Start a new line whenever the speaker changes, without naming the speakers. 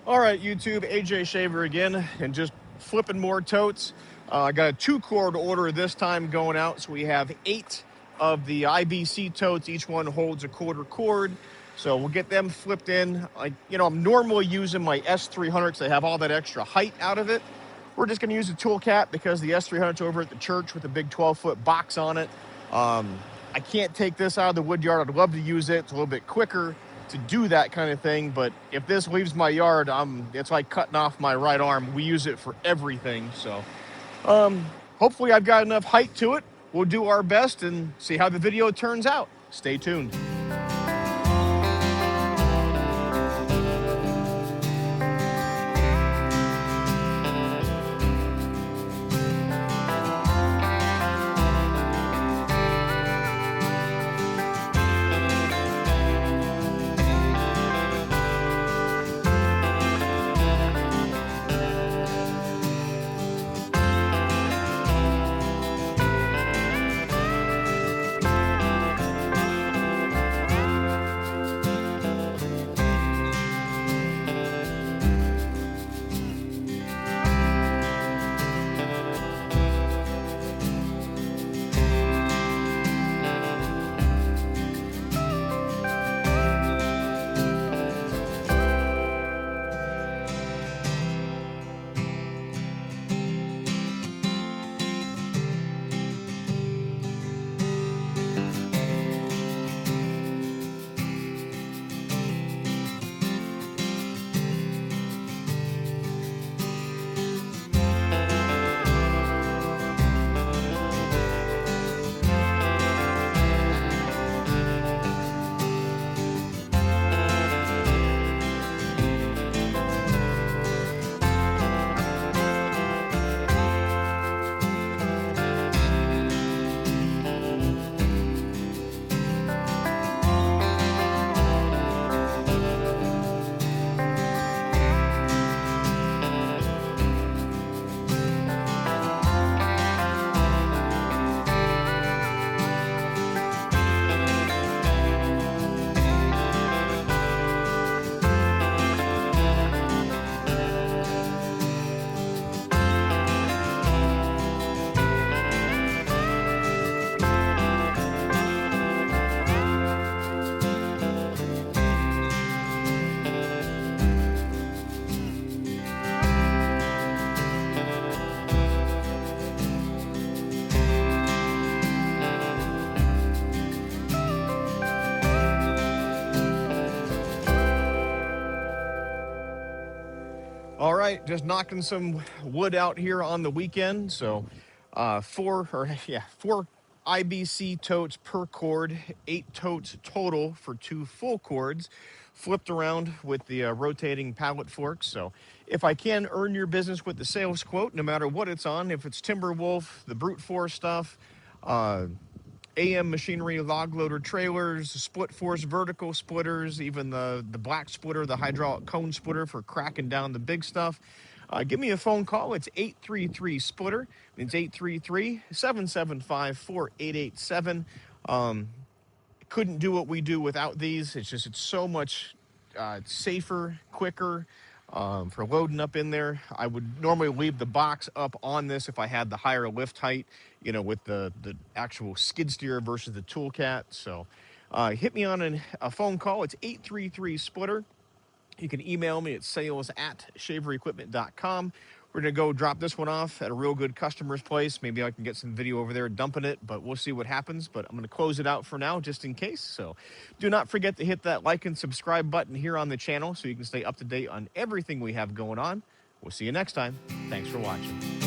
All right, YouTube, AJ Shaver again, and just flipping more totes. I got a 2-cord order this time going out, so we have 8 of the IBC totes. Each one holds a 1/4 cord, so we'll get them flipped in. I'm normally using my S300 because I have all that extra height out of it. We're just going to use the tool cap because the S300's over at the church with a big 12-foot box on it. I can't take this out of the Woodyard. I'd love to use it. It's a little bit quicker to do that kind of thing, but if this leaves my yard, it's like cutting off my right arm. We use it for everything, so hopefully I've got enough height to it. We'll do our best and see how the video turns out. Stay tuned. All right, just knocking some wood out here on the weekend. So 4 IBC totes per cord, 8 totes total for 2 full cords, flipped around with the rotating pallet forks. So if I can earn your business with the sales quote, no matter what it's on, if it's Timberwolf, the brute force stuff, AM machinery, log loader trailers, SplitForce vertical splitters, even the black splitter, the hydraulic cone splitter for cracking down the big stuff. Give me a phone call. It's 833-SPLITTER. It's 833-775-4887. Couldn't do what we do without these. It's so much safer, quicker for loading up in there. I would normally leave the box up on this if I had the higher lift height, with the actual skid steer versus the tool cat. So hit me on a phone call. It's 833-SPLITTER. You can email me at sales@shaverequipment.com. We're going to go drop this one off at a real good customer's place. Maybe I can get some video over there dumping it, but we'll see what happens. But I'm going to close it out for now just in case. So do not forget to hit that like and subscribe button here on the channel so you can stay up to date on everything we have going on. We'll see you next time. Thanks for watching.